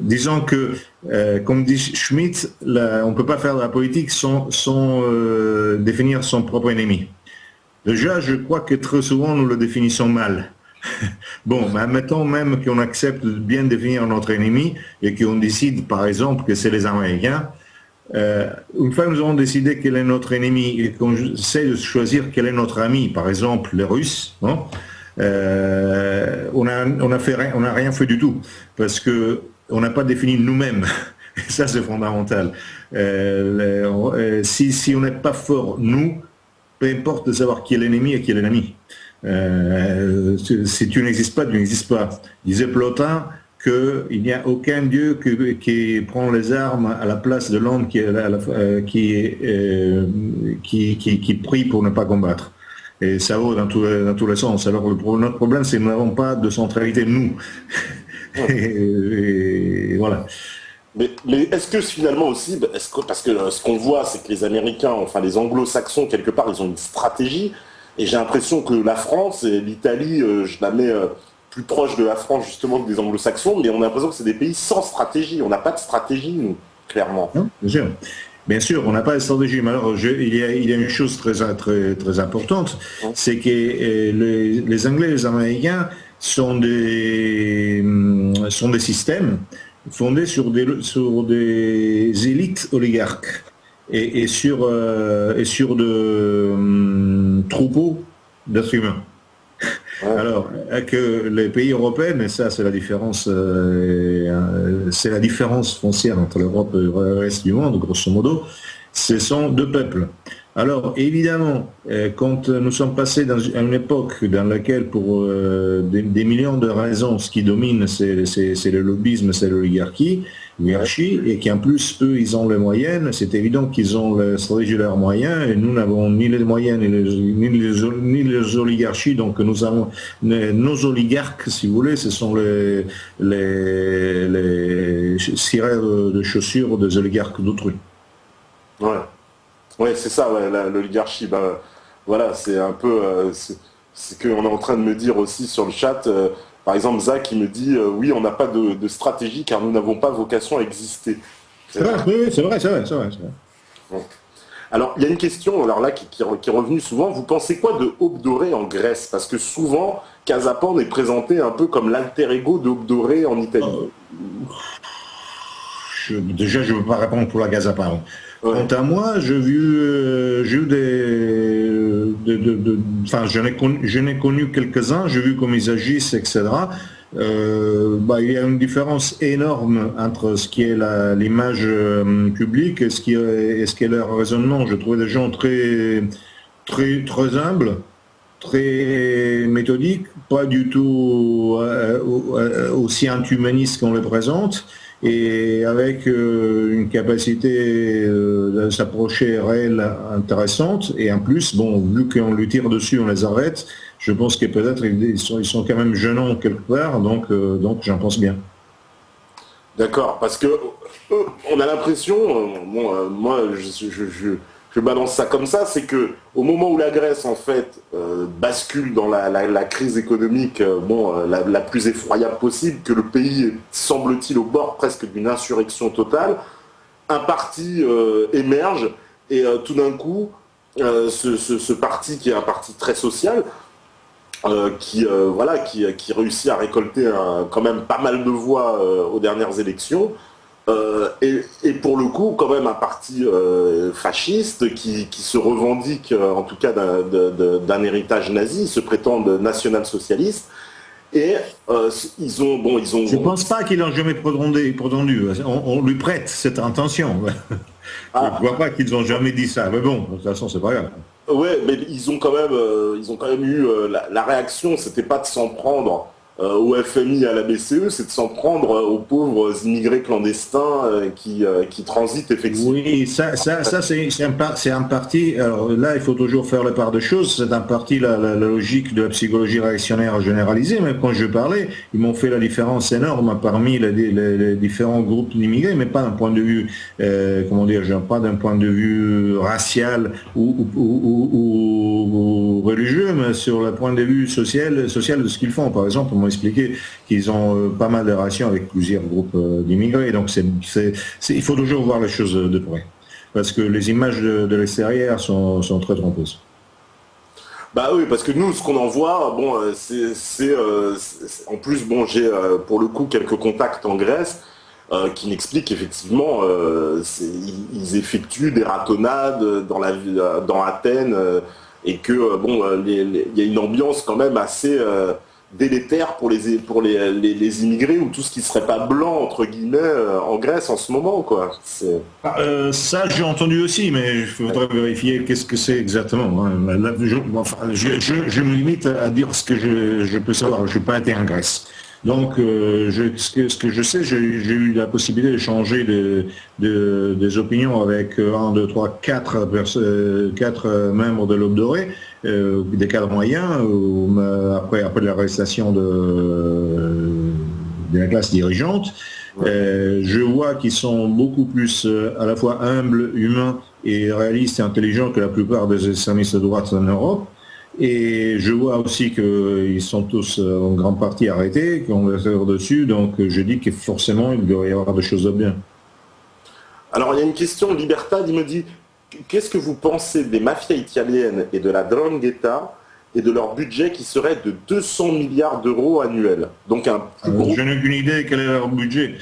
Disons que, comme dit Schmitt, on ne peut pas faire de la politique sans définir son propre ennemi. Déjà, je crois que très souvent, nous le définissons mal. Bon, mais admettons même qu'on accepte de bien définir notre ennemi et qu'on décide, par exemple, que c'est les Américains. Une fois que nous avons décidé quel est notre ennemi et qu'on essaie de choisir quel est notre ami, par exemple les Russes, non, on n'a rien fait du tout parce que on n'a pas défini nous-mêmes. Et ça, c'est fondamental. Si on n'est pas fort, nous, peu importe de savoir qui est l'ennemi et qui est l'ennemi. Si tu n'existes pas, tu n'existes pas. Disait Plotin qu'il n'y a aucun dieu qui prend les armes à la place de l'homme qui prie pour ne pas combattre. Et ça vaut dans tous les sens. Alors notre problème, c'est que nous n'avons pas de centralité, nous. et voilà. Mais est-ce que finalement aussi, parce que ce qu'on voit, c'est que les Américains, enfin les Anglo-Saxons, quelque part, ils ont une stratégie. Et j'ai l'impression que la France et l'Italie, je la mets plus proche de la France justement que des Anglo-Saxons, mais on a l'impression que c'est des pays sans stratégie. On n'a pas de stratégie, nous, clairement. Non, bien sûr. Bien sûr, on n'a pas de stratégie. Mais alors, il y a une chose très importante, c'est que les Anglais et les Américains sont des systèmes fondés sur des élites oligarques et sur de troupeaux d'êtres humains. Ouais. Alors que les pays européens, et ça c'est la différence foncière entre l'Europe et le reste du monde, grosso modo, ce sont deux peuples. Alors évidemment, quand nous sommes passés à une époque dans laquelle pour des millions de raisons, ce qui domine c'est le lobbyisme, c'est l'oligarchie, et qu'en plus eux ils ont les moyens, c'est évident qu'ils ont la stratégie de leurs moyens et nous n'avons ni les moyens ni les oligarchies, donc nous avons nos oligarques, si vous voulez, ce sont les cireurs de chaussures des oligarques d'autrui. Ouais, c'est ça, ouais, l'oligarchie. Bah, voilà, c'est un peu c'est qu'on est en train de me dire aussi sur le chat. Par exemple, Zach, il me dit oui, on n'a pas de stratégie car nous n'avons pas vocation à exister. C'est vrai, oui, c'est vrai. Bon. Alors, il y a une question alors là, qui est revenue souvent. Vous pensez quoi de Aube Dorée en Grèce? Parce que souvent, Casapan est présenté un peu comme l'alter ego de Aube Dorée en Italie. Déjà, je ne veux pas répondre pour la Casapan. Ouais. Quant à moi, j'ai eu je n'ai connu quelques-uns, j'ai vu comment ils agissent, etc. Il y a une différence énorme entre ce qui est l'image publique et ce qui est leur raisonnement. Je trouvais des gens très humbles, très méthodiques, pas du tout aussi anti-humanistes qu'on les présente, et avec une capacité de s'approcher réelle intéressante. Et en plus, bon, vu qu'on lui tire dessus, on les arrête, je pense que peut-être ils sont quand même gênants quelque part, donc j'en pense bien. D'accord, parce que on a l'impression, moi je balance ça comme ça, c'est que au moment où la Grèce en fait bascule dans la crise économique la plus effroyable possible, que le pays semble-t-il au bord presque d'une insurrection totale, un parti émerge et tout d'un coup ce parti qui est un parti très social, qui réussit à récolter quand même pas mal de voix aux dernières élections, et pour le coup quand même un parti fasciste qui se revendique en tout cas d'un héritage nazi, se prétendent national-socialiste, et ils ont... Je ne pense pas qu'ils l'ont jamais prétendu, on lui prête cette intention. Je ne vois pas qu'ils n'ont jamais dit ça, mais bon, de toute façon c'est pas grave. Ouais, mais ils ont quand même eu la réaction, c'était pas de s'en prendre au FMI et à la BCE, c'est de s'en prendre aux pauvres immigrés clandestins qui transitent effectivement. Oui, ça c'est un parti. Alors là, il faut toujours faire la part des choses. C'est un parti la logique de la psychologie réactionnaire généralisée. Mais quand je parlais, ils m'ont fait la différence énorme parmi les différents groupes d'immigrés, mais pas d'un point de vue, pas d'un point de vue racial ou religieux, mais sur le point de vue social de ce qu'ils font. Par exemple, moi m'ont expliqué qu'ils ont pas mal de relations avec plusieurs groupes d'immigrés. Donc il faut toujours voir les choses de près. Parce que les images de l'extérieur sont très trompeuses. Bah oui, parce que nous, ce qu'on en voit, bon, en plus, bon, j'ai pour le coup quelques contacts en Grèce qui m'expliquent qu'effectivement, ils effectuent des ratonnades dans Athènes et que bon, il y a une ambiance quand même assez délétère pour les immigrés ou tout ce qui serait pas blanc entre guillemets en Grèce en ce moment, quoi. Ça j'ai entendu aussi, mais il faudrait vérifier qu'est-ce que c'est exactement. Hein. Là, je me limite à dire ce que je peux savoir. Je n'ai pas été en Grèce. Donc, ce que je sais, j'ai eu la possibilité d'échanger des opinions avec 1, 2, 3, 4 membres de l'Aube dorée, des cadres moyens, après l'arrestation de la classe dirigeante. Je vois qu'ils sont beaucoup plus à la fois humbles, humains et réalistes et intelligents que la plupart des extrémistes de droite en Europe. Et je vois aussi qu'ils sont tous en grande partie arrêtés, qu'on va faire dessus, donc je dis que forcément il doit y avoir des choses de bien. Alors il y a une question, Libertad, il me dit, qu'est-ce que vous pensez des mafias italiennes et de la 'ndrangheta et de leur budget qui serait de 200 milliards d'euros annuels? Donc je n'ai aucune idée quel est leur budget.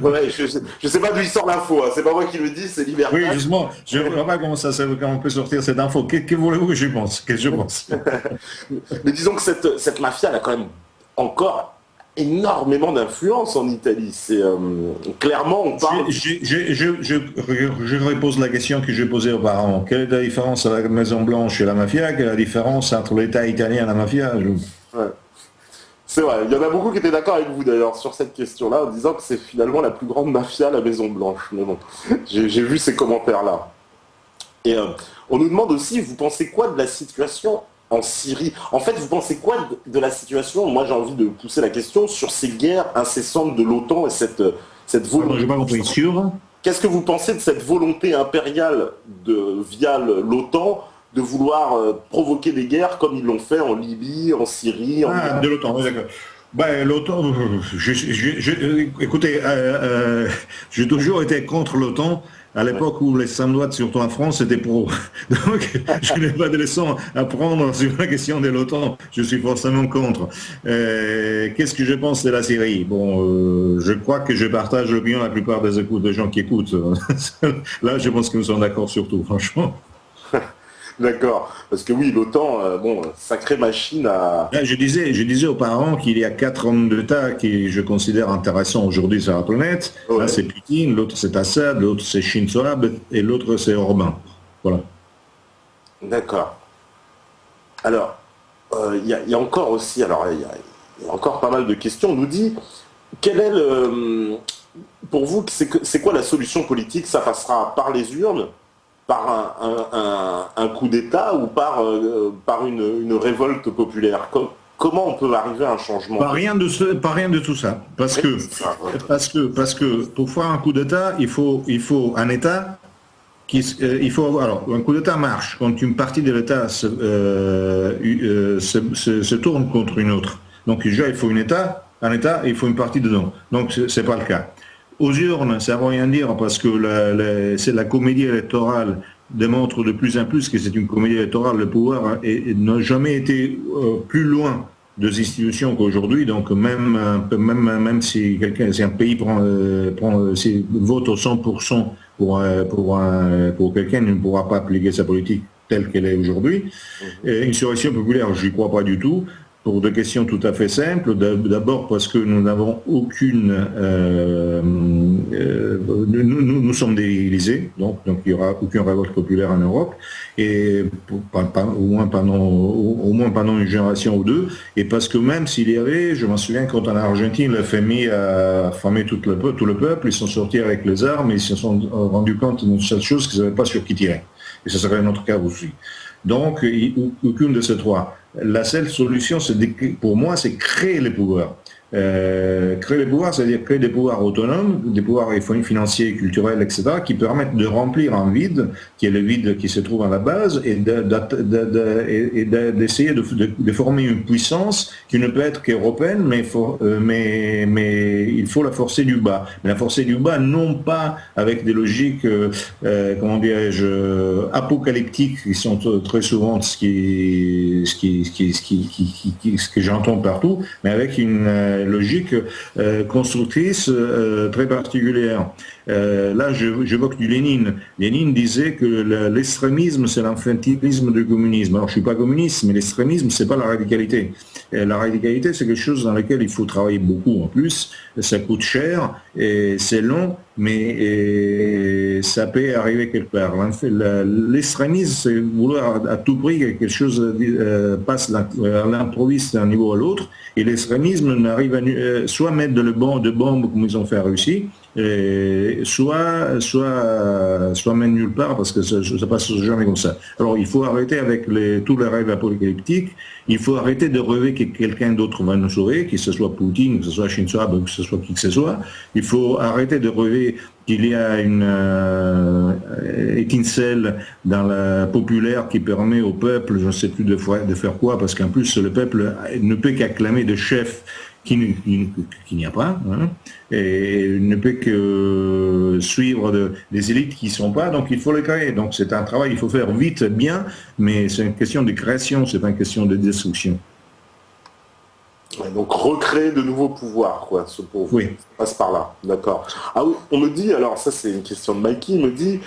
Ouais, je sais pas d'où il sort l'info, hein. C'est pas moi qui le dis, c'est Libertad. Oui, justement, je ne vois pas comment on peut sortir cette info. Que voulez-vous que je pense? Mais disons que cette mafia, elle a quand même encore énormément d'influence en Italie. C'est clairement, on parle... Je repose la question que j'ai posée auparavant. Quelle est la différence avec la Maison Blanche et la mafia? Quelle est la différence entre l'État italien et la mafia? Ouais. C'est vrai, il y en a beaucoup qui étaient d'accord avec vous d'ailleurs sur cette question-là, en disant que c'est finalement la plus grande mafia, la Maison Blanche. Mais bon, j'ai vu ces commentaires-là. Et on nous demande aussi, vous pensez quoi de la situation en Syrie? En fait, vous pensez quoi de la situation? Moi, j'ai envie de pousser la question sur ces guerres incessantes de l'OTAN et cette volonté. J'ai pas compris. Sûr. Qu'est-ce que vous pensez de cette volonté impériale via l'OTAN de vouloir provoquer des guerres comme ils l'ont fait en Libye, en Syrie, de l'OTAN, oui, d'accord. Ben, l'OTAN, écoutez, j'ai toujours été contre l'OTAN. À l'époque où les Samouraïs, surtout en France, c'était pro. Donc, je n'ai pas de leçons à prendre sur la question de l'OTAN. Je suis forcément contre. Qu'est-ce que je pense de la Syrie? Bon, je crois que je partage l'opinion de la plupart des gens qui écoutent. Là, je pense que nous sommes d'accord sur tout, franchement. D'accord, parce que oui, l'OTAN, bon, sacrée machine à... Je disais auparavant qu'il y a 4 hommes d'État qui je considère intéressants aujourd'hui sur la planète. Ouais. Là, c'est Poutine, l'autre c'est Assad, l'autre c'est Shinzo Abe et l'autre c'est Orban. Voilà. D'accord. Alors, il y a encore aussi, alors il y a encore pas mal de questions. On nous dit, quel est pour vous, c'est quoi la solution politique? Ça passera par les urnes, par un coup d'État ou par une révolte populaire? Comment on peut arriver à un changement? Pas rien de tout ça. Parce que pour faire un coup d'État, il faut un État alors, un coup d'État marche quand une partie de l'État se tourne contre une autre. Donc déjà, il faut un État, et il faut une partie dedans. Donc c'est pas le cas. Aux urnes, ça ne veut rien dire parce que la comédie électorale démontre de plus en plus que c'est une comédie électorale. Le pouvoir n'a jamais été plus loin des institutions qu'aujourd'hui. Donc même si un pays vote au 100% pour quelqu'un, il ne pourra pas appliquer sa politique telle qu'elle est aujourd'hui. Une insurrection populaire, je n'y crois pas du tout. Pour deux questions tout à fait simples. D'abord parce que nous n'avons aucune... nous sommes délisés, donc il n'y aura aucune révolte populaire en Europe, et au moins pendant une génération ou deux, et parce que même s'il y avait, je m'en souviens quand en Argentine, le FMI a affamé tout le peuple, ils sont sortis avec les armes, et ils se sont rendus compte d'une seule chose, qu'ils ne savaient pas sur qui tirer. Et ce serait notre cas aussi. Donc, aucune de ces trois. La seule solution, pour moi, c'est créer les pouvoirs. Créer les pouvoirs, c'est-à-dire créer des pouvoirs autonomes, des pouvoirs financiers, culturels, etc., qui permettent de remplir un vide, qui est le vide qui se trouve à la base, et d'essayer de former une puissance qui ne peut être qu'européenne, mais il faut la forcer du bas. Mais la forcer du bas, non pas avec des logiques, comment dirais-je, apocalyptiques, qui sont très souvent ce que j'entends partout, mais avec une logique constructrice très particulière. Là, j'évoque du Lénine. Lénine disait que l'extrémisme, c'est l'infantilisme du communisme. Alors, je ne suis pas communiste, mais l'extrémisme, c'est pas la radicalité. Et la radicalité, c'est quelque chose dans lequel il faut travailler beaucoup en plus. Ça coûte cher, et c'est long, mais ça peut arriver quelque part. L'extrémisme, c'est vouloir à tout prix que quelque chose passe à l'improviste d'un niveau à l'autre, et l'extrémisme n'arrive à soit mettre de bombes comme ils ont fait à Russie, soit même nulle part, parce que ça passe jamais comme ça. Alors il faut arrêter avec tous les rêves apocalyptiques, il faut arrêter de rêver que quelqu'un d'autre va nous sauver, que ce soit Poutine, que ce soit Shinzo Abe, que ce soit qui que ce soit. Il faut arrêter de rêver qu'il y a une étincelle dans la populaire qui permet au peuple, je ne sais plus de faire quoi, parce qu'en plus le peuple ne peut qu'acclamer de chefs qu'il n'y a pas, hein, et ne peut que suivre des élites qui ne sont pas, donc il faut les créer. Donc c'est un travail, il faut faire vite, bien, mais c'est une question de création, c'est pas une question de destruction. Ouais, donc recréer de nouveaux pouvoirs, quoi, ce pour vous. Oui. Ça passe par là, d'accord. Ah oui, on me dit, alors ça c'est une question de Mikey, il me dit,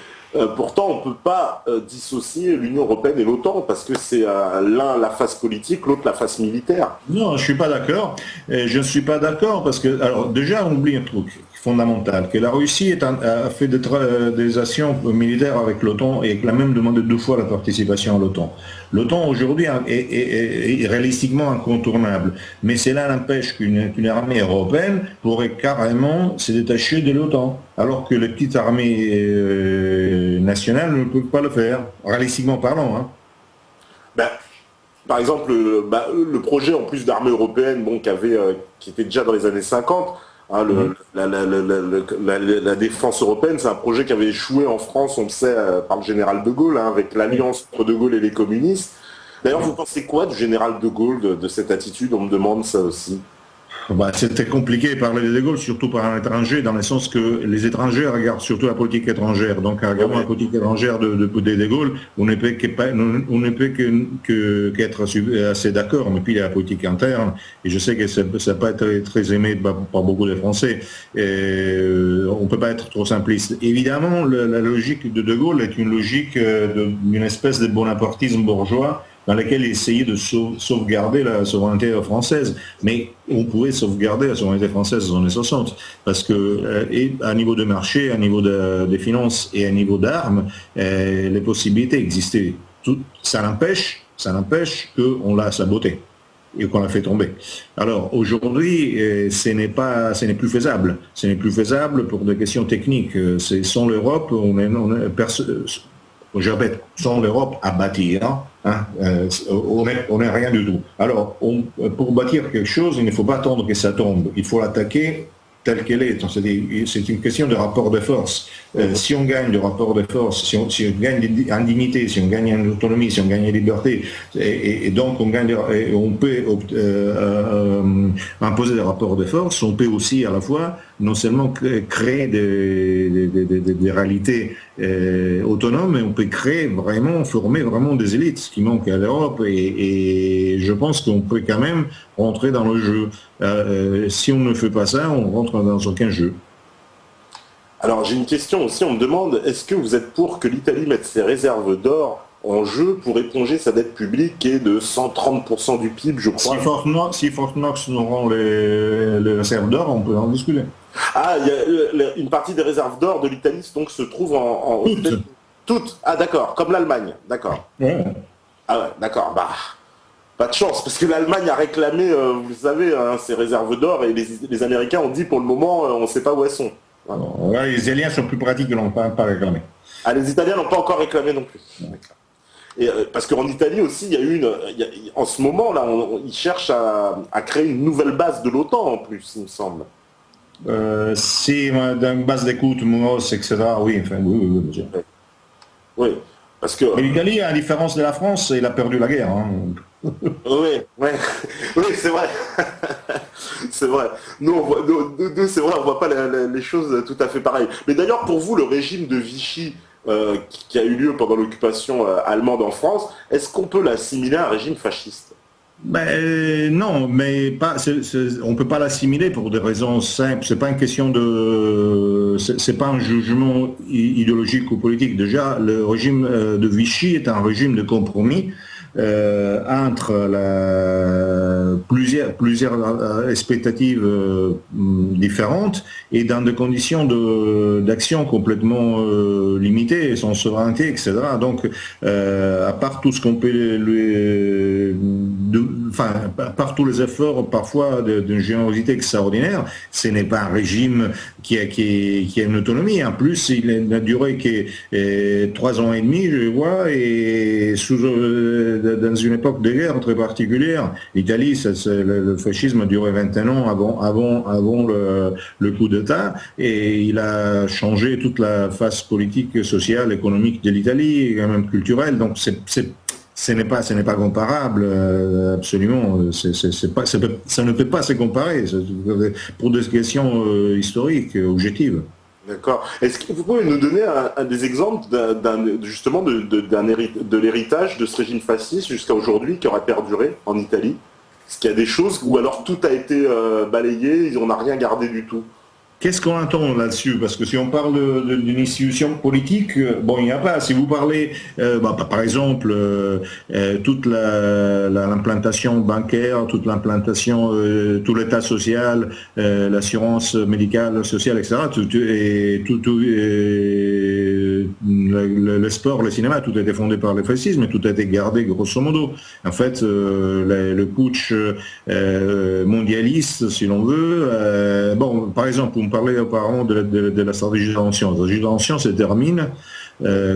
pourtant on ne peut pas dissocier l'Union Européenne et l'OTAN, parce que c'est l'un la face politique, l'autre la face militaire. Non, je ne suis pas d'accord. Je ne suis pas d'accord parce que, alors déjà, on oublie un truc fondamental, que la Russie a fait des actions militaires avec l'OTAN et qu'elle a même demandé 2 fois la participation à l'OTAN. L'OTAN aujourd'hui est réalistiquement incontournable, mais cela n'empêche qu'une armée européenne pourrait carrément se détacher de l'OTAN, alors que les petites armées nationales ne peuvent pas le faire, réalistiquement parlant. Hein. Ben, par exemple, le projet en plus d'armée européenne, bon, qui était déjà dans les années 50, hein, la défense européenne, c'est un projet qui avait échoué en France, on le sait, par le général de Gaulle, hein, avec l'alliance entre de Gaulle et les communistes. D'ailleurs, vous pensez quoi du général de Gaulle, de cette attitude? On me demande ça aussi. C'était compliqué de parler de Gaulle, surtout par un étranger, dans le sens que les étrangers regardent surtout la politique étrangère. Donc, en regardant la politique étrangère de Gaulle, on ne peut qu'être assez d'accord. Mais puis, il y a la politique interne, et je sais que ça n'a pas été très aimé par beaucoup de Français. On ne peut pas être trop simpliste. Évidemment, la logique de Gaulle est une logique d'une espèce de bonapartisme bourgeois, dans laquelle il essayait de sauvegarder la souveraineté française. Mais on pouvait sauvegarder la souveraineté française dans les années 60, parce que à niveau de marché, à niveau des finances et à niveau d'armes, les possibilités existaient. Ça n'empêche qu'on l'a saboté et qu'on l'a fait tomber. Alors aujourd'hui, ce n'est plus faisable. Ce n'est plus faisable pour des questions techniques. C'est sans l'Europe, je répète, sans l'Europe à bâtir, hein, on n'est rien du tout. Alors, pour bâtir quelque chose, il ne faut pas attendre que ça tombe. Il faut l'attaquer telle qu'elle est. C'est une question de rapport de force. Si on gagne de rapport de force, si on gagne en dignité, si on gagne en autonomie, si on gagne en liberté, et donc on peut imposer des rapports de force, on peut aussi à la fois non seulement créer des réalités autonomes, mais on peut former vraiment des élites, ce qui manque à l'Europe, et je pense qu'on peut quand même rentrer dans le jeu. Si on ne fait pas ça, on rentre dans aucun jeu. Alors j'ai une question aussi, on me demande, est-ce que vous êtes pour que l'Italie mette ses réserves d'or en jeu pour éponger sa dette publique qui est de 130% du PIB, je crois? Si Fort Knox nous rend les réserves d'or, on peut en discuter. Ah, une partie des réserves d'or de l'Italie donc se trouve en toutes. Ah d'accord, comme l'Allemagne, d'accord. Ouais. Ah ouais, d'accord, pas de chance, parce que l'Allemagne a réclamé, vous savez, hein, ses réserves d'or, et les Américains ont dit pour le moment, on ne sait pas où elles sont. Voilà. Ouais, les Italiens sont plus pratiques, ils n'ont pas réclamé. Ah, les Italiens n'ont pas encore réclamé non plus. Ouais. Parce qu'en Italie aussi, il y a en ce moment, là, ils cherchent à créer une nouvelle base de l'OTAN en plus, il me semble. Si, dans une base d'écoute, Mouros, etc., oui, enfin, oui, bien sûr. Oui, parce que... Mais l'Italie, à la différence de la France, il a perdu la guerre. Hein. Oui, oui, c'est vrai. C'est vrai. Nous, c'est vrai, on voit pas les choses tout à fait pareilles. Mais d'ailleurs, pour vous, le régime de Vichy qui a eu lieu pendant l'occupation allemande en France, est-ce qu'on peut l'assimiler à un régime fasciste? Non, mais on ne peut pas l'assimiler pour des raisons simples. C'est pas une question de, c'est pas un jugement idéologique ou politique. Déjà, le régime de Vichy est un régime de compromis entre plusieurs expectatives différentes et dans des conditions d'action complètement limitées, sans souveraineté, etc. Donc, à part tout ce qu'on peut à part tous les efforts parfois d'une générosité extraordinaire, ce n'est pas un régime qui a une autonomie. En plus, il n'a duré que 3 ans et demi, je vois, et dans une époque de guerre très particulière. L'Italie, le fascisme a duré 21 ans avant le coup d'État, et il a changé toute la face politique, sociale, économique de l'Italie, et même culturelle. Donc ce n'est pas comparable, absolument. Ça ne peut pas se comparer pour des questions historiques, objectives. D'accord. Est-ce que vous pouvez nous donner des exemples justement de l'héritage de ce régime fasciste jusqu'à aujourd'hui qui aurait perduré en Italie? Est-ce qu'il y a des choses où alors tout a été balayé, on n'a rien gardé du tout? Qu'est-ce qu'on entend là-dessus? Parce que si on parle d'une institution politique, bon, il n'y a pas. Si vous parlez, par exemple, toute l'implantation bancaire, toute l'implantation, tout l'état social, l'assurance médicale, sociale, etc., le sport, le cinéma, tout a été fondé par le fascisme et tout a été gardé grosso modo. En fait, le putsch mondialiste, si l'on veut, par exemple, vous me parlez auparavant de la stratégie de tension. La stratégie de tension se termine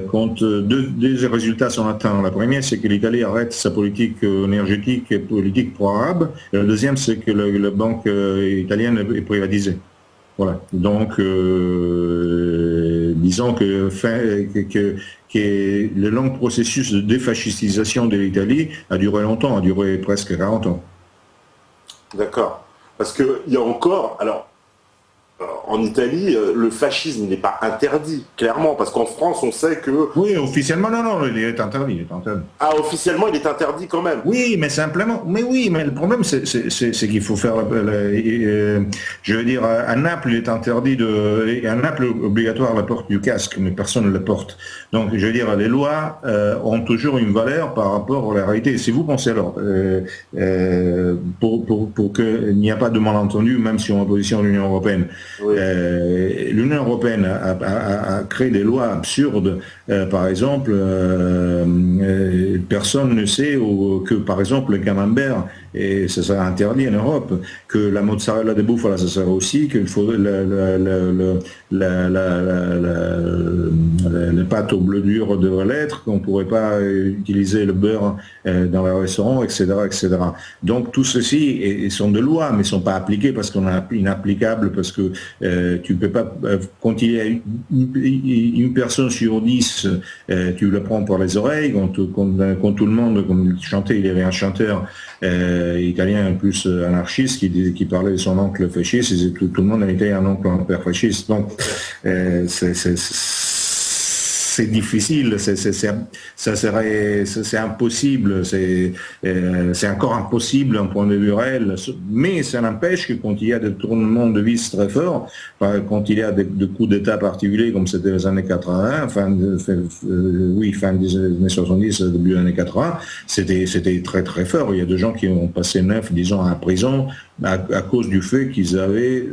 quand deux résultats sont atteints. La première, c'est que l'Italie arrête sa politique énergétique et politique pro-arabe. Et la deuxième, c'est que la banque italienne est privatisée. Voilà. Donc, disons que le long processus de défascistisation de l'Italie a duré longtemps, a duré presque 40 ans. D'accord. Parce qu'il y a encore... Alors, en Italie, le fascisme n'est pas interdit, clairement, parce qu'en France, on sait que... Oui, officiellement, non, il est interdit. Ah, officiellement, il est interdit quand même. Oui, mais simplement... Mais le problème, c'est qu'il faut faire... je veux dire, à Naples, il est interdit à Naples, obligatoire la porte du casque, mais personne ne le porte. Donc, je veux dire, les lois ont toujours une valeur par rapport à la réalité. Si vous pensez alors, pour qu'il n'y ait pas de malentendu, même si on est en opposition à l'Union européenne, oui. L'Union européenne a créé des lois absurdes. Par exemple, personne ne sait que, par exemple, le camembert, et ça sera interdit en Europe, que la mozzarella de bufala, ça sera aussi, qu'il faut les pâtes au bleu dur devraient l'être, qu'on ne pourrait pas utiliser le beurre dans les restaurants, etc., etc. Donc tout ceci sont de lois, mais ne sont pas appliquées parce qu'on est inapplicables, parce que tu ne peux pas, quand il y a une personne sur 10, tu le prends par les oreilles, quand tout le monde, comme il chantait, il y avait un chanteur italien en plus anarchiste qui parlait de son oncle fasciste, et tout le monde était un oncle, un père fasciste. Donc c'est difficile, c'est impossible, c'est encore impossible d'un point de vue réel, mais ça n'empêche que quand il y a des tournements de vis très forts, quand il y a des coups d'État particuliers comme c'était les années 80, fin des années 70, début des années 80, c'était très très fort. Il y a des gens qui ont passé 9-10 ans en prison à cause du fait qu'ils avaient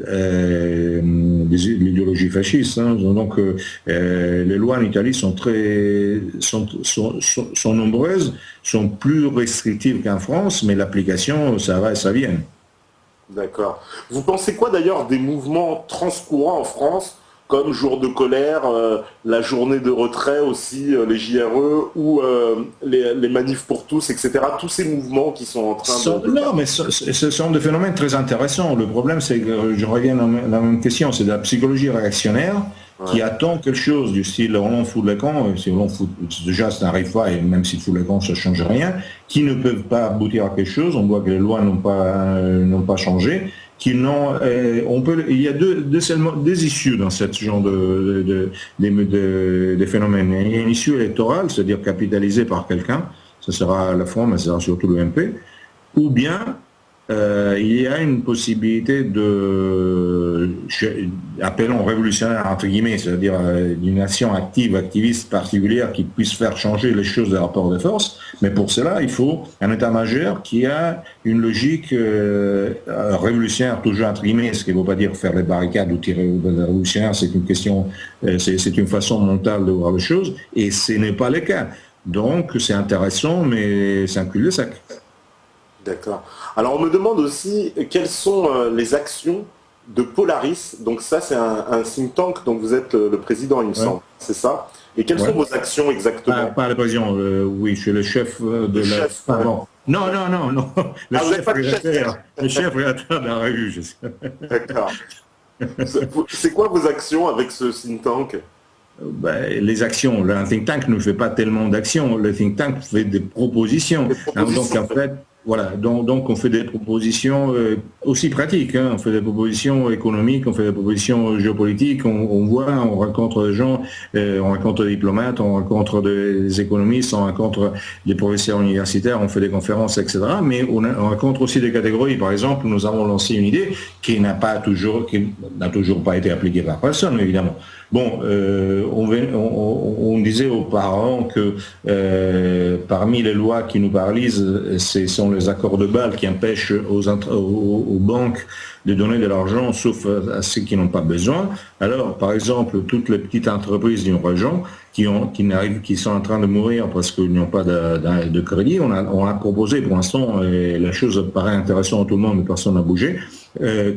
l'idéologie fasciste. Hein. Donc les lois en Italie sont nombreuses, sont plus restrictives qu'en France, mais l'application, ça va et ça vient. D'accord. Vous pensez quoi d'ailleurs des mouvements transcourants en France comme jour de colère, la journée de retrait aussi, les JRE ou les manifs pour tous, etc. Tous ces mouvements qui sont en train de... Non, mais ce sont des phénomènes très intéressants. Le problème, c'est que je reviens à la même question, c'est de la psychologie réactionnaire qui attend quelque chose du style on l'en fout le camp, si on fout, déjà ça n'arrive pas, et même s'il fout le camp, ça ne change rien, qui ne peuvent pas aboutir à quelque chose, on voit que les lois n'ont pas changé, il y a deux issues dans ce genre de phénomènes. Il y a une issue électorale, c'est-à-dire capitalisée par quelqu'un, ce sera la Front, mais ce sera surtout le MP, ou bien il y a une possibilité appelons révolutionnaire entre guillemets, c'est-à-dire d'une action activiste particulière qui puisse faire changer les choses des rapports de force, mais pour cela il faut un état-major qui a une logique révolutionnaire, toujours entre guillemets, ce qui ne veut pas dire faire les barricades ou tirer les révolutionnaires, c'est une question, c'est une façon mentale de voir les choses, et ce n'est pas le cas. Donc c'est intéressant, mais c'est un cul-de-sac. D'accord. Alors on me demande aussi quelles sont les actions de Polaris. Donc ça c'est un think tank, donc vous êtes le président il me semble, c'est ça? Et quelles sont vos actions exactement? Pas le président, oui, je suis le chef de la... Chef, Non. Le chef rédacteur de la revue, je sais. D'accord. C'est quoi vos actions avec ce think tank? Les actions, un think tank ne fait pas tellement d'actions, le think tank fait des propositions. Donc en fait, voilà, donc on fait des propositions aussi pratiques, hein. On fait des propositions économiques, on fait des propositions géopolitiques, on voit, on rencontre des gens, on rencontre des diplomates, on rencontre des économistes, on rencontre des professeurs universitaires, on fait des conférences, etc. Mais on rencontre aussi des catégories. Par exemple, nous avons lancé une idée qui n'a toujours pas été appliquée par personne, évidemment. Bon, on disait aux parents que parmi les lois qui nous paralysent, ce sont les accords de Bâle qui empêchent aux banques de donner de l'argent sauf à ceux qui n'ont pas besoin. Alors, par exemple, toutes les petites entreprises d'une région qui sont en train de mourir parce qu'ils n'ont pas de crédit, on a proposé pour l'instant, et la chose paraît intéressante à tout le monde, mais personne n'a bougé,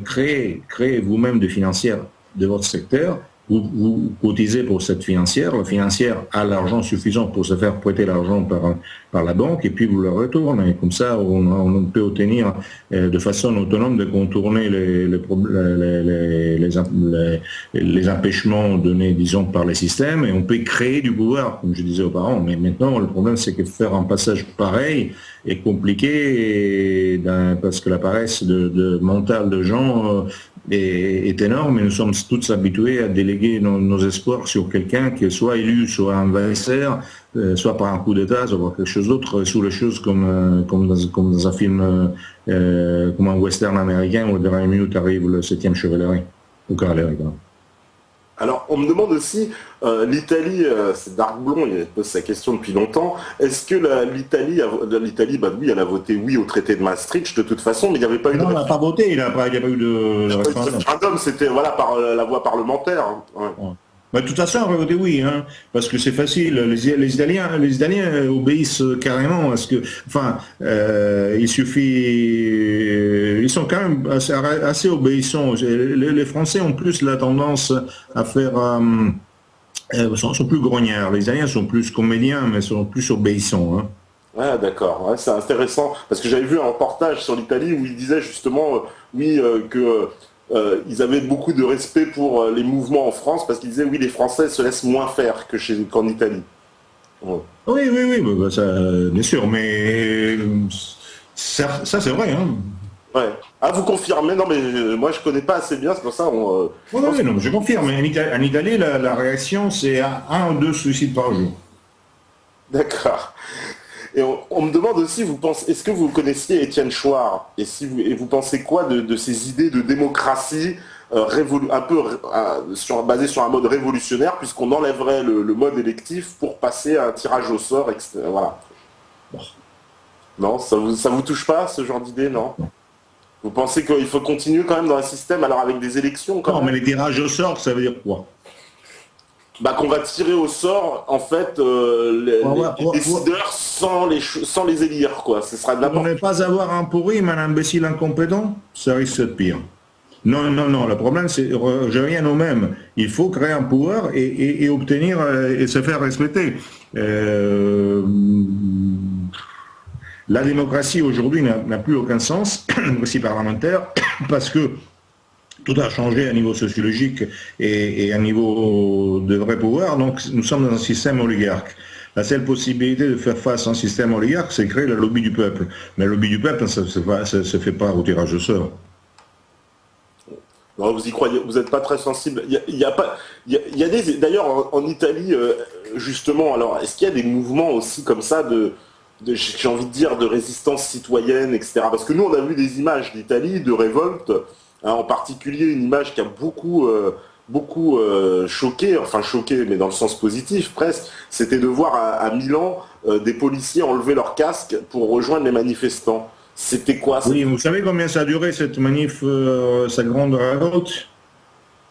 créez vous-même des financières de votre secteur. Vous cotisez pour cette financière, la financière a l'argent suffisant pour se faire prêter l'argent par la banque, et puis vous le retournez. Comme ça, on peut obtenir de façon autonome de contourner les empêchements donnés, disons, par les systèmes, et on peut créer du pouvoir, comme je disais aux parents. Mais maintenant, le problème, c'est que faire un passage pareil est compliqué, parce que la paresse mentale de gens est énorme, et nous sommes tous habitués à déléguer nos espoirs sur quelqu'un qui est soit élu, soit investisseur, soit par un coup d'État, soit par quelque chose d'autre, sous les choses comme dans un film, comme un western américain où à la dernière minute arrive le 7e chevalerie, ou cavalerie. Alors, on me demande aussi, l'Italie, c'est Dark Blond, il pose sa question depuis longtemps, est-ce que l'Italie, oui, elle a voté oui au traité de Maastricht de toute façon, mais il n'y avait pas eu de... Non, elle n'a pas voté, il n'y a pas eu de référendum. C'était par la voie parlementaire. Hein. Ouais. De toute façon, on va voter oui, hein, parce que c'est facile. Les Italiens obéissent carrément, parce que, il suffit, ils sont quand même assez obéissants. Les Français ont plus la tendance à faire, sont plus grognards. Les Italiens sont plus comédiens, mais sont plus obéissants. Hein. Ah d'accord, ouais, c'est intéressant, parce que j'avais vu un reportage sur l'Italie où il disait justement, que ils avaient beaucoup de respect pour les mouvements en France, parce qu'ils disaient oui, les Français se laissent moins faire qu'en Italie. Ouais. Oui, ça, bien sûr, mais ça c'est vrai. Hein. Ouais. Ah, vous confirmez? Non, mais moi je connais pas assez bien, c'est pour ça. Oui, je confirme. En Italie, la réaction, c'est 1 ou 2 suicides par jour. D'accord. Et on me demande aussi, est-ce que vous connaissiez Étienne Chouard, et vous pensez quoi de ces idées de démocratie basées sur un mode révolutionnaire, puisqu'on enlèverait le mode électif pour passer à un tirage au sort, etc. Voilà. Non, ça vous touche pas, ce genre d'idée, non? Vous pensez qu'il faut continuer quand même dans un système, alors avec des élections quand même? Non, mais les tirages au sort, ça veut dire quoi? Qu'on va tirer au sort, en fait, les décideurs sans les élire, quoi. Ce sera pour ne pas avoir un pourri, mais un imbécile incompétent, ça risque de pire. Non, non, non, le problème, c'est je reviens au même. Il faut créer un pouvoir et obtenir et se faire respecter. Euh, la démocratie aujourd'hui n'a plus aucun sens, aussi parlementaire, parce que tout a changé à niveau sociologique et à niveau de vrai pouvoir, donc nous sommes dans un système oligarque. La seule possibilité de faire face à un système oligarque, c'est créer le lobby du peuple. Mais le lobby du peuple, ça ne se fait pas au tirage au sort. Non, vous y croyez, vous n'êtes pas très sensible. Il y a des, d'ailleurs en Italie, justement, alors est-ce qu'il y a des mouvements aussi comme ça j'ai envie de dire, de résistance citoyenne, etc. Parce que nous, on a vu des images d'Italie, de révolte, hein, en particulier une image qui a beaucoup choqué, enfin choqué, mais dans le sens positif presque, c'était de voir à Milan des policiers enlever leur casque pour rejoindre les manifestants. C'était quoi? Oui, vous savez combien ça a duré cette manif, cette grande révolte?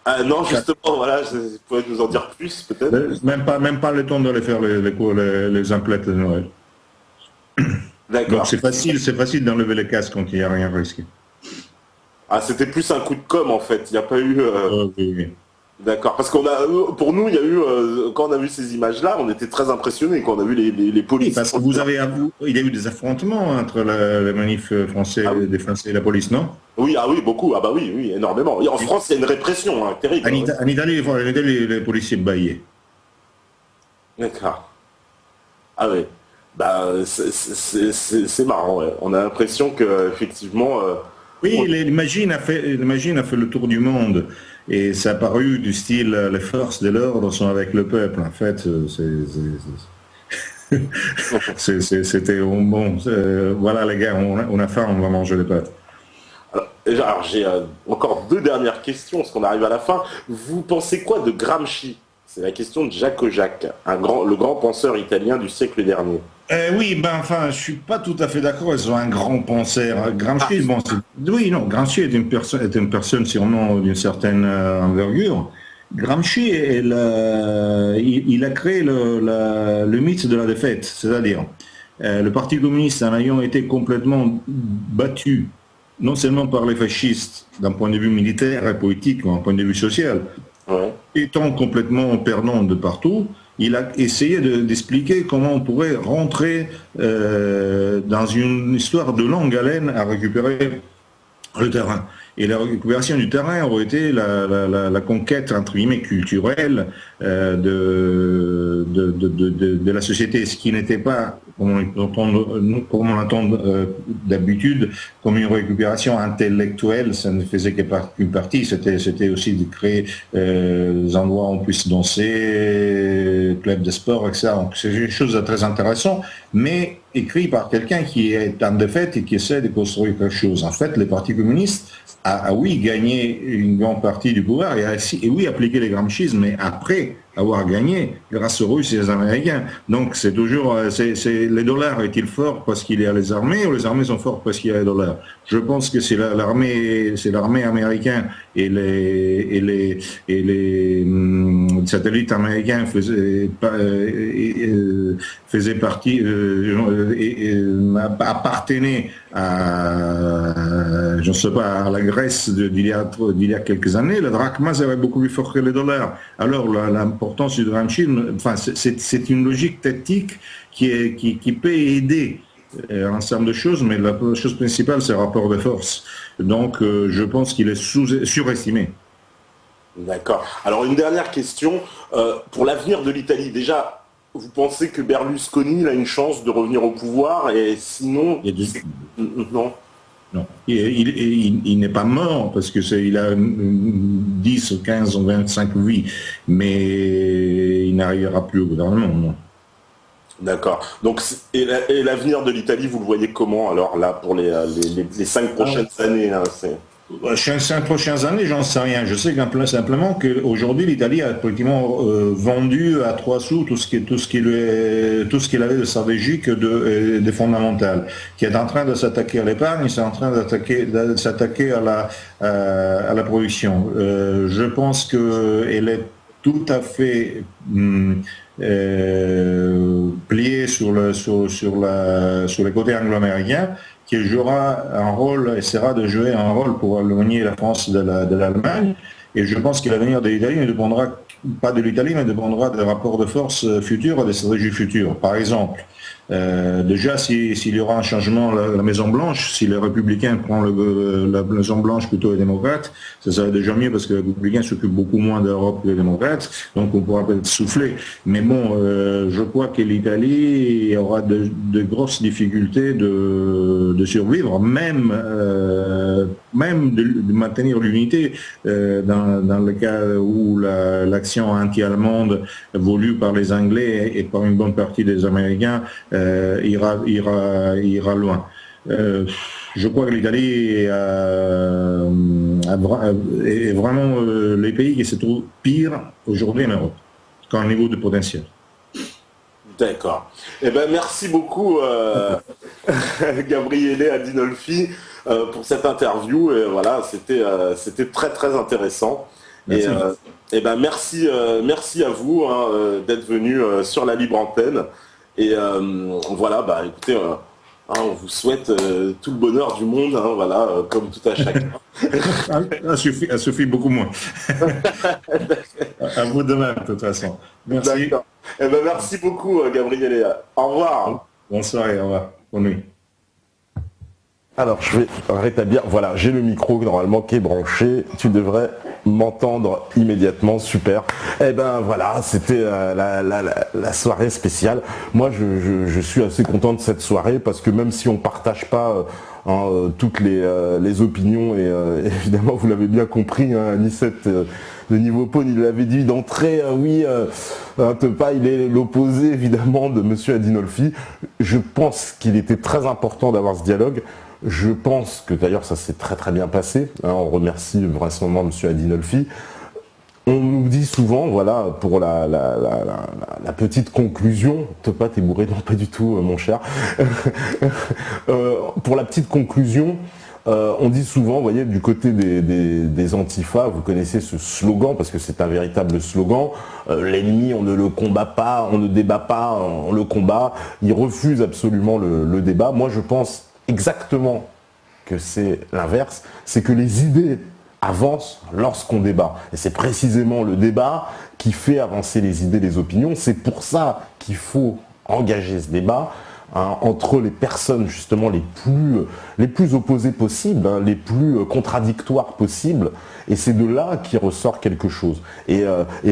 Ah non, justement, voilà, vous pouvez nous en dire plus, peut-être? Même pas le temps de les faire les emplettes de Noël. Donc D'accord. c'est facile d'enlever les casques quand il n'y a rien risqué. Ah, c'était plus un coup de com', en fait. Il n'y a pas eu... Oui, oui. D'accord. Parce pour nous, il y a eu, quand on a vu ces images-là, on était très impressionnés quand on a vu les Oui, policiers. parce que il y a eu des affrontements entre les manifs français, Ah oui. des Français et la police, non? Oui, ah oui, beaucoup. Ah bah oui, oui, énormément. Et en France, il y a une répression, hein, terrible. En Italie, les policiers bâillaient. D'accord. Ah oui. Bah, c'est marrant, ouais. On a l'impression que effectivement, Oui, l'imagine a fait le tour du monde et ça a paru du style les forces de l'ordre sont avec le peuple. En fait, c'était bon. Voilà les gars, on a faim, on va manger les pâtes. alors, j'ai encore deux dernières questions, parce qu'on arrive à la fin. Vous pensez quoi de Gramsci? C'est la question de Jacques Ojac, le grand penseur italien du siècle dernier. Oui, ben enfin, je suis pas tout à fait d'accord. Ils sont un grand penseur. Gramsci, bon, oui, non, Gramsci est une personne sûrement d'une certaine envergure. Gramsci, il a créé le mythe de la défaite, c'est-à-dire le Parti communiste en ayant été complètement battu, non seulement par les fascistes d'un point de vue militaire et politique, mais d'un point de vue social, Ouais. étant complètement perdant de partout, il a essayé d'expliquer comment on pourrait rentrer dans une histoire de longue haleine à récupérer le terrain. Et la récupération du terrain aurait été la conquête, entre guillemets, culturelle de la société, ce qui n'était pas, comme on l'entend d'habitude, comme une récupération intellectuelle. Ça ne faisait qu'une partie, c'était aussi de créer des endroits où on puisse danser, clubs de sport, etc. Donc c'est une chose très intéressante, mais écrit par quelqu'un qui est en défaite et qui essaie de construire quelque chose. En fait, les partis communistes oui, gagné une grande partie du pouvoir et oui, appliqué les gramscismes, mais après avoir gagné grâce aux Russes et aux Américains. Donc c'est toujours, les dollars est-il fort parce qu'il y a les armées ou les armées sont fortes parce qu'il y a les dollars? Je pense que c'est l'armée américaine et les satellites américains faisaient partie, appartenaient je ne sais pas, à la Grèce d'il y a quelques années. Le drachma serait beaucoup plus fort que les dollars. Alors l'importance du drachme, enfin, c'est une logique tactique qui peut aider un ensemble de choses, mais la chose principale, c'est le rapport de force. Donc, je pense qu'il est surestimé. D'accord. Alors une dernière question. Pour l'avenir de l'Italie, déjà, vous pensez que Berlusconi a une chance de revenir au pouvoir et sinon... Non. Non, il n'est pas mort parce que il a 10, 15 ou 25 vies, mais il n'arrivera plus au gouvernement, non. D'accord. Donc, et l'avenir de l'Italie, vous le voyez comment alors là pour les 5 prochaines années hein, 5 prochaines années, j'en sais rien. Je sais simplement qu'aujourd'hui, l'Italie a pratiquement vendu à 3 sous tout ce qu'il avait de stratégique de fondamental, qui est en train de s'attaquer à l'épargne, c'est en train de s'attaquer à la production. Je pense qu'elle est tout à fait plié sur le côté anglo-américain, qui jouera un rôle, essaiera de jouer un rôle pour éloigner la France de l'Allemagne. Et je pense que l'avenir de l'Italie ne dépendra pas de l'Italie, mais dépendra des rapports de force futurs et des stratégies futures. Par exemple, déjà, s'il y aura un changement à la Maison-Blanche, si les républicains prennent la Maison-Blanche plutôt les démocrates, ça serait déjà mieux parce que les républicains s'occupent beaucoup moins d'Europe que les démocrates, donc on pourra peut-être souffler. Mais bon, je crois que l'Italie aura de grosses difficultés de survivre, même de maintenir l'unité dans le cas où l'action anti-allemande voulue par les Anglais et par une bonne partie des Américains ira loin. Je crois que l'Italie est vraiment les pays qui se trouvent pire aujourd'hui en Europe, qu'en niveau de potentiel. D'accord. Eh ben, merci beaucoup, Gabriele Adinolfi, pour cette interview. Et voilà, c'était très très intéressant. Merci. Et ben, merci à vous d'être venu sur la libre antenne. Et voilà, bah écoutez, on vous souhaite tout le bonheur du monde, voilà, comme tout à chacun. Ça suffit beaucoup moins. À vous de même, de toute façon. Merci. D'accord. Eh ben, merci beaucoup, Gabriele. Au revoir. Bonne soirée, au revoir. Bonne nuit. Alors, je vais rétablir. Voilà, j'ai le micro normalement qui est branché. Tu devrais m'entendre immédiatement. Super. Eh ben voilà, c'était la soirée spéciale. Moi, je suis assez content de cette soirée parce que même si on partage pas toutes les opinions et évidemment, vous l'avez bien compris, Anicette de Niveau Pawn, il l'avait dit d'entrée, oui, Tepa, il est l'opposé évidemment de Monsieur Adinolfi. Je pense qu'il était très important d'avoir ce dialogue. Je pense que d'ailleurs ça s'est très très bien passé. On remercie vraisemblablement M. Adinolfi. On nous dit souvent, voilà, pour la petite conclusion, Tepa, t'es bourré? Non, pas du tout, mon cher. Pour la petite conclusion, on dit souvent, vous voyez, du côté des antifas, vous connaissez ce slogan, parce que c'est un véritable slogan, l'ennemi, on ne le combat pas, on ne débat pas, on le combat. Ils refusent absolument le débat. Moi, je pense exactement que c'est l'inverse, c'est que les idées avancent lorsqu'on débat. Et c'est précisément le débat qui fait avancer les idées, les opinions. C'est pour ça qu'il faut engager ce débat entre les personnes justement les plus opposées possibles, les plus contradictoires possibles. Et c'est de là qu'il ressort quelque chose. Et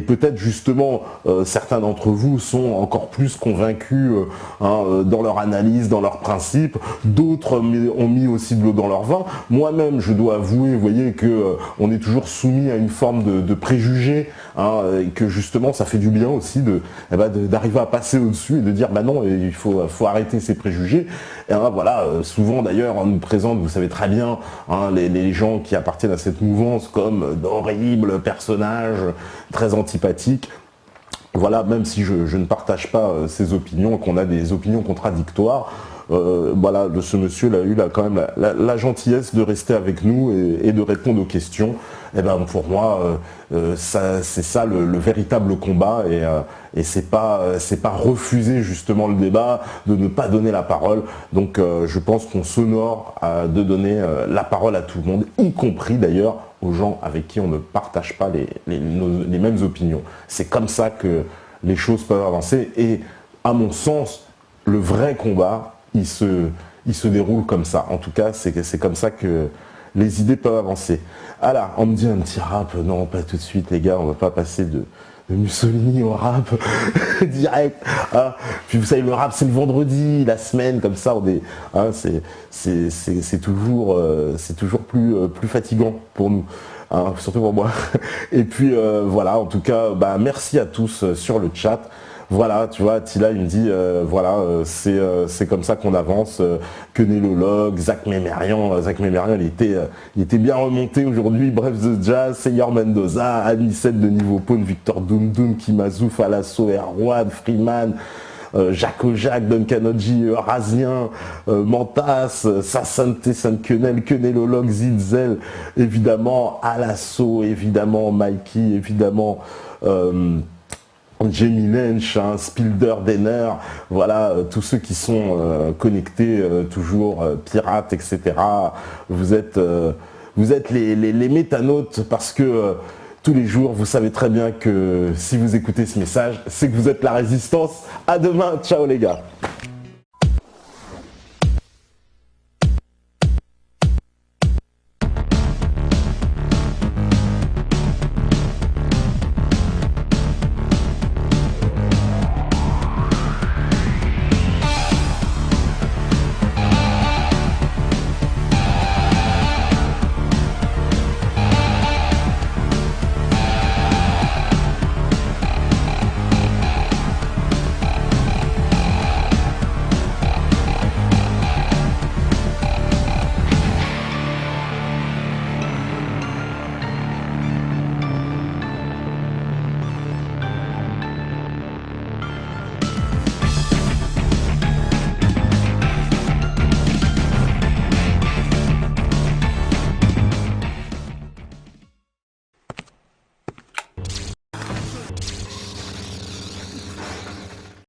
peut-être justement, certains d'entre vous sont encore plus convaincus dans leur analyse, dans leurs principes. D'autres ont mis aussi de l'eau dans leur vin. Moi-même, je dois avouer, vous voyez, que on est toujours soumis à une forme de préjugés, et que justement, ça fait du bien aussi d'arriver à passer au-dessus et de dire, bah non, il faut arrêter ces préjugés. Et voilà, souvent d'ailleurs, on nous présente, vous savez très bien, les gens qui appartiennent à cette mouvance comme d'horribles personnages très antipathiques. Voilà, même si je ne partage pas ces opinions, qu'on a des opinions contradictoires, voilà, ce monsieur a eu quand même la gentillesse de rester avec nous et de répondre aux questions. Et ben pour moi, c'est ça le véritable combat, et c'est pas refuser justement le débat, de ne pas donner la parole. Donc je pense qu'on s'honore de donner la parole à tout le monde, y compris d'ailleurs aux gens avec qui on ne partage pas les mêmes opinions. C'est comme ça que les choses peuvent avancer, et à mon sens, le vrai combat, il se déroule comme ça. En tout cas, c'est comme ça que les idées peuvent avancer. Alors, on me dit un petit rap, non, pas tout de suite les gars, on va pas passer de Mussolini au rap direct. Puis vous savez, le rap c'est le vendredi, la semaine, comme ça, c'est toujours plus fatigant pour nous. Surtout pour moi. Et puis voilà, en tout cas, merci à tous sur le chat. Voilà, tu vois, Tila, il me dit, c'est comme ça qu'on avance. Kenelologue, Zach Mémérian, il était bien remonté aujourd'hui. Bref, The Jazz, Seigneur Mendoza, Anicette de Niveau Pawn, Victor Doom, Kimazouf, Alasso, Erwan, Freeman, Jacques Ojac, Duncan Oji, Razien, Mantas, Sassante, Sainte-Quenelle, Quenelologue, Zitzel, évidemment Alasso, évidemment Mikey, évidemment Jamie Nench, Spilder, Denner, voilà, tous ceux qui sont connectés, toujours pirates, etc. Vous êtes les métanautes parce que tous les jours, vous savez très bien que si vous écoutez ce message, c'est que vous êtes la résistance. À demain, ciao les gars.